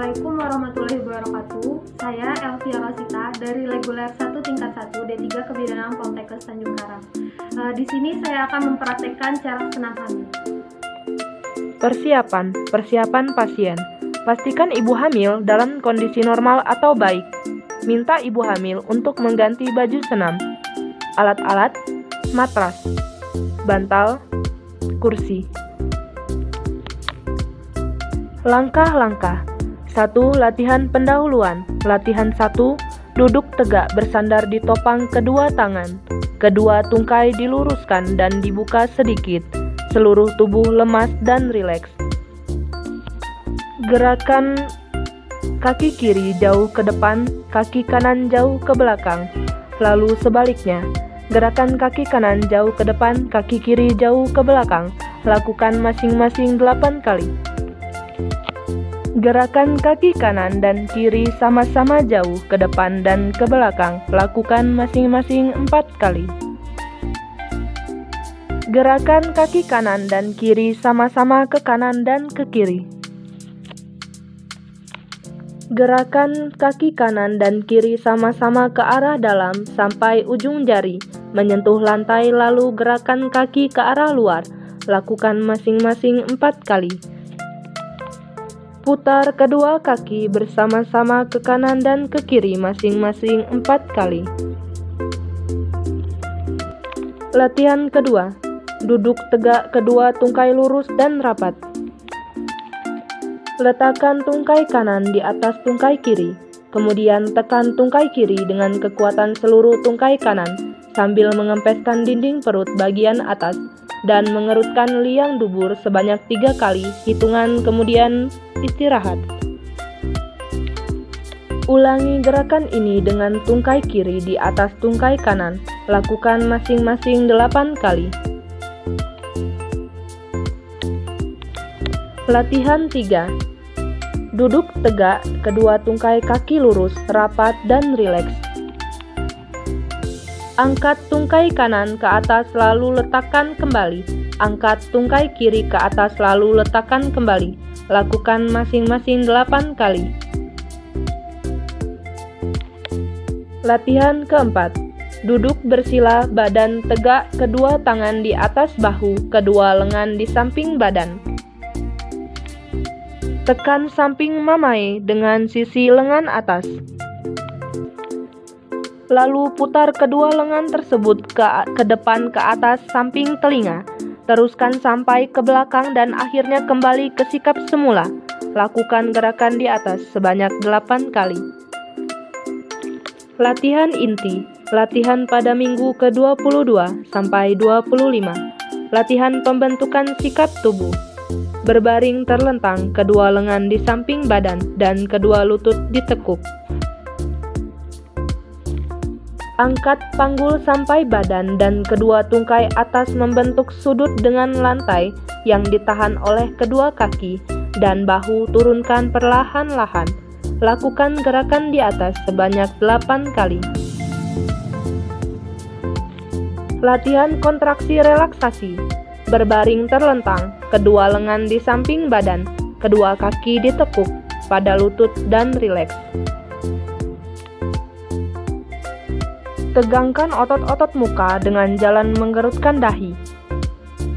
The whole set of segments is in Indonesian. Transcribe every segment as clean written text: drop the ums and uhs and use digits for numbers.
Assalamualaikum warahmatullahi wabarakatuh. Saya Elvia Rosita dari Reguler 1 tingkat 1 D3 Kebidanan Poltekkes Tanjung Karang. Di sini saya akan mempraktekkan cara senam hamil. Persiapan pasien. Pastikan ibu hamil dalam kondisi normal atau baik. Minta ibu hamil untuk mengganti baju senam. Alat-alat, matras, bantal, kursi. Langkah-langkah. 1. Latihan pendahuluan. Latihan 1. Duduk tegak bersandar di topang kedua tangan. Kedua tungkai diluruskan dan dibuka sedikit. Seluruh tubuh lemas dan rileks. Gerakan kaki kiri jauh ke depan, kaki kanan jauh ke belakang. Lalu sebaliknya. Gerakan kaki kanan jauh ke depan, kaki kiri jauh ke belakang. Lakukan masing-masing 8 kali. Gerakan kaki kanan dan kiri sama-sama jauh ke depan dan ke belakang. Lakukan masing-masing 4 kali. Gerakan kaki kanan dan kiri sama-sama ke kanan dan ke kiri. Gerakan kaki kanan dan kiri sama-sama ke arah dalam sampai ujung jari menyentuh lantai, lalu gerakan kaki ke arah luar. Lakukan masing-masing 4 kali. Putar kedua kaki bersama-sama ke kanan dan ke kiri masing-masing 4 kali. Latihan kedua. Duduk tegak, kedua tungkai lurus dan rapat. Letakkan tungkai kanan di atas tungkai kiri. Kemudian tekan tungkai kiri dengan kekuatan seluruh tungkai kanan sambil mengempeskan dinding perut bagian atas dan mengerutkan liang dubur sebanyak 3 kali hitungan, kemudian istirahat. Ulangi gerakan ini dengan tungkai kiri di atas tungkai kanan. Lakukan masing-masing 8 kali. Latihan 3. Duduk tegak, kedua tungkai kaki lurus, rapat dan rileks. Angkat tungkai kanan ke atas lalu letakkan kembali. Angkat tungkai kiri ke atas lalu letakkan kembali. Lakukan masing-masing 8 kali. Latihan keempat. Duduk bersila, badan tegak, kedua tangan di atas bahu, kedua lengan di samping badan. Tekan samping mamae dengan sisi lengan atas. Lalu putar kedua lengan tersebut ke depan ke atas samping telinga. Teruskan sampai ke belakang dan akhirnya kembali ke sikap semula. Lakukan gerakan di atas sebanyak 8 kali. Latihan inti. Latihan pada minggu ke-22 sampai 25. Latihan pembentukan sikap tubuh. Berbaring terlentang, kedua lengan di samping badan dan kedua lutut ditekuk. Angkat panggul sampai badan dan kedua tungkai atas membentuk sudut dengan lantai yang ditahan oleh kedua kaki dan bahu turunkan perlahan-lahan. Lakukan gerakan di atas sebanyak 8 kali. Latihan kontraksi relaksasi. Berbaring terlentang, kedua lengan di samping badan, kedua kaki ditekuk pada lutut dan rileks. Tegangkan otot-otot muka dengan jalan menggerutkan dahi.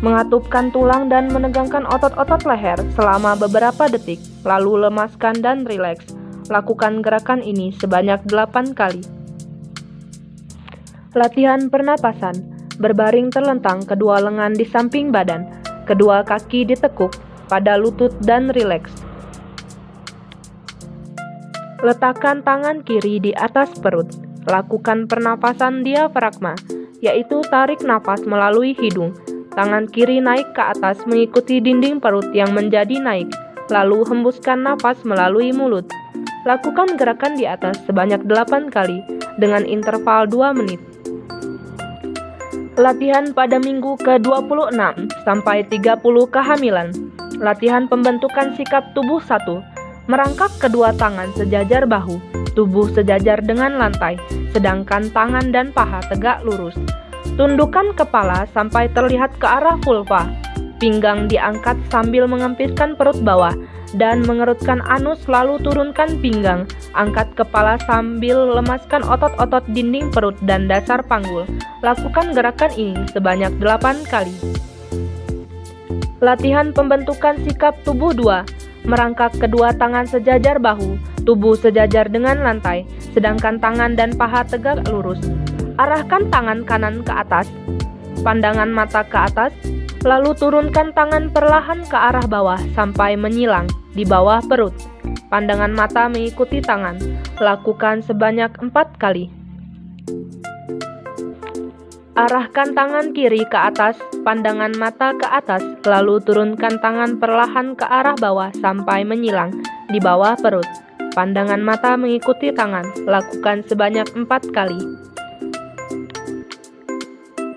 Mengatupkan tulang dan menegangkan otot-otot leher selama beberapa detik, lalu lemaskan dan rileks. Lakukan gerakan ini sebanyak 8 kali. Latihan pernapasan. Berbaring terlentang, kedua lengan di samping badan, kedua kaki ditekuk pada lutut dan rileks. Letakkan tangan kiri di atas perut. Lakukan pernapasan diafragma, yaitu tarik nafas melalui hidung. Tangan kiri naik ke atas mengikuti dinding perut yang menjadi naik, lalu hembuskan nafas melalui mulut. Lakukan gerakan di atas sebanyak 8 kali dengan interval 2 menit. Latihan pada minggu ke-26 sampai 30 kehamilan. Latihan pembentukan sikap tubuh 1. Merangkak kedua tangan sejajar bahu, tubuh sejajar dengan lantai, sedangkan tangan dan paha tegak lurus. Tundukkan kepala sampai terlihat ke arah vulva. Pinggang diangkat sambil mengempiskan perut bawah dan mengerutkan anus, lalu turunkan pinggang. Angkat kepala sambil lemaskan otot-otot dinding perut dan dasar panggul. Lakukan gerakan ini sebanyak 8 kali. Latihan pembentukan sikap tubuh 2. Merangkak kedua tangan sejajar bahu, tubuh sejajar dengan lantai, sedangkan tangan dan paha tegak lurus. Arahkan tangan kanan ke atas, pandangan mata ke atas, lalu turunkan tangan perlahan ke arah bawah sampai menyilang di bawah perut. Pandangan mata mengikuti tangan. Lakukan sebanyak 4 kali. Arahkan tangan kiri ke atas, pandangan mata ke atas, lalu turunkan tangan perlahan ke arah bawah sampai menyilang di bawah perut. Pandangan mata mengikuti tangan. Lakukan sebanyak 4 kali.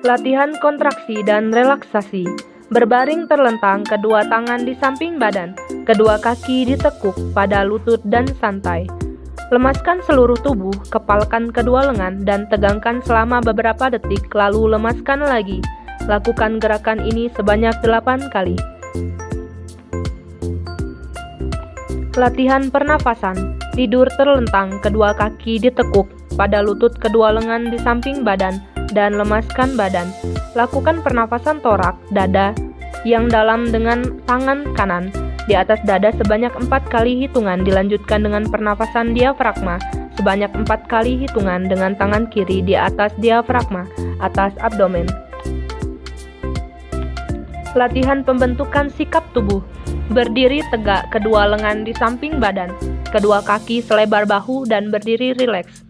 Latihan kontraksi dan relaksasi. Berbaring terlentang, kedua tangan di samping badan, kedua kaki ditekuk pada lutut dan santai. Lemaskan seluruh tubuh, kepalkan kedua lengan dan tegangkan selama beberapa detik, lalu lemaskan lagi. Lakukan gerakan ini sebanyak 8 kali. Latihan pernafasan. Tidur terlentang, kedua kaki ditekuk pada lutut, kedua lengan di samping badan, dan lemaskan badan. Lakukan pernafasan torak, dada yang dalam dengan tangan kanan di atas dada sebanyak 4 kali hitungan, dilanjutkan dengan pernafasan diafragma sebanyak 4 kali hitungan dengan tangan kiri di atas diafragma, atas abdomen. Latihan pembentukan sikap tubuh. Berdiri tegak, kedua lengan di samping badan, kedua kaki selebar bahu dan berdiri rileks.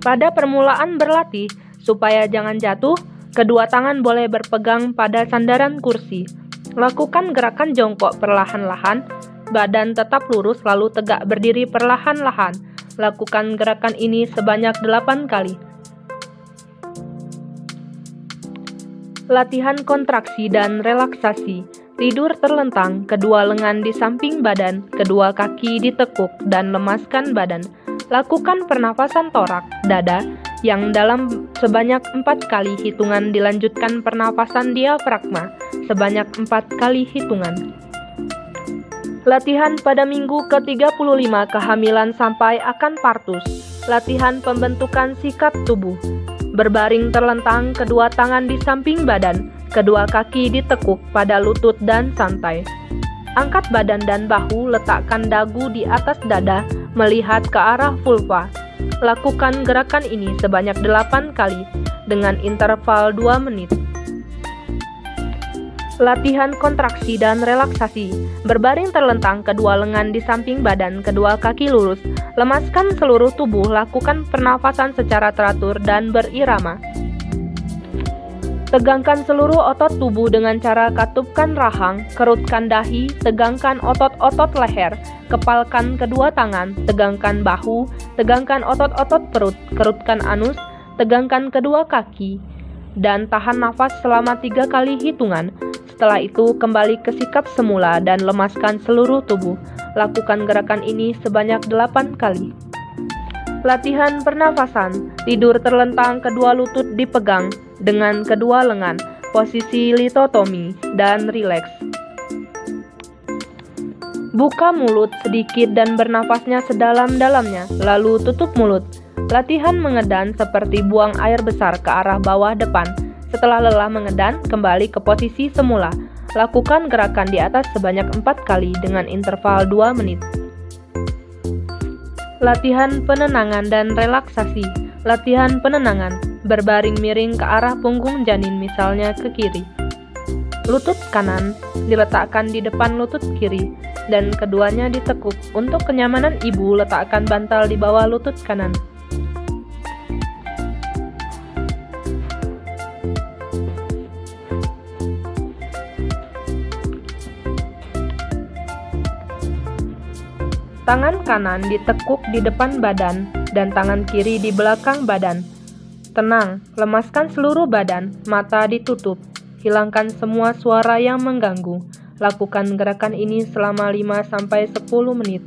Pada permulaan berlatih, supaya jangan jatuh, kedua tangan boleh berpegang pada sandaran kursi. Lakukan gerakan jongkok perlahan-lahan, badan tetap lurus lalu tegak berdiri perlahan-lahan. Lakukan gerakan ini sebanyak 8 kali. Latihan kontraksi dan relaksasi. Tidur terlentang, kedua lengan di samping badan, kedua kaki ditekuk dan lemaskan badan. Lakukan pernafasan torak, dada yang dalam sebanyak 4 kali hitungan, dilanjutkan pernafasan diafragma sebanyak 4 kali hitungan. Latihan pada minggu ke-35 kehamilan sampai akan partus. Latihan pembentukan sikap tubuh. Berbaring terlentang, kedua tangan di samping badan, kedua kaki ditekuk pada lutut dan santai. Angkat badan dan bahu, letakkan dagu di atas dada, melihat ke arah vulva. Lakukan gerakan ini sebanyak 8 kali dengan interval 2 menit. Latihan kontraksi dan relaksasi. Berbaring terlentang, kedua lengan di samping badan, kedua kaki lurus. Lemaskan seluruh tubuh, lakukan pernafasan secara teratur dan berirama. Tegangkan seluruh otot tubuh dengan cara katupkan rahang, kerutkan dahi, tegangkan otot-otot leher, kepalkan kedua tangan, tegangkan bahu, tegangkan otot-otot perut, kerutkan anus, tegangkan kedua kaki, dan tahan nafas selama 3 kali hitungan. Setelah itu kembali ke sikap semula dan lemaskan seluruh tubuh. Lakukan gerakan ini sebanyak 8 kali. Latihan pernafasan. Tidur terlentang, kedua lutut dipegang dengan kedua lengan, posisi litotomi, dan rileks. Buka mulut sedikit dan bernafasnya sedalam-dalamnya, lalu tutup mulut. Latihan mengedan seperti buang air besar ke arah bawah depan. Setelah lelah mengedan, kembali ke posisi semula. Lakukan gerakan di atas sebanyak 4 kali dengan interval 2 menit. Latihan penenangan dan relaksasi. Latihan penenangan. Berbaring miring ke arah punggung janin, misalnya ke kiri. Lutut kanan diletakkan di depan lutut kiri dan keduanya ditekuk. Untuk kenyamanan ibu, letakkan bantal di bawah lutut kanan. Tangan kanan ditekuk di depan badan dan tangan kiri di belakang badan. Tenang, lemaskan seluruh badan, mata ditutup. Hilangkan semua suara yang mengganggu. Lakukan gerakan ini selama 5-10 menit.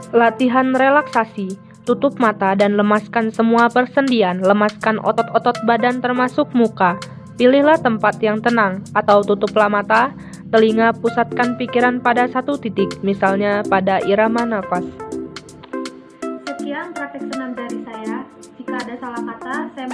Latihan relaksasi. Tutup mata dan lemaskan semua persendian. Lemaskan otot-otot badan termasuk muka. Pilihlah tempat yang tenang atau tutuplah mata Telinga pusatkan pikiran pada satu titik, misalnya pada irama nafas. Sekian praktek senam dari saya. Jika ada salah kata, saya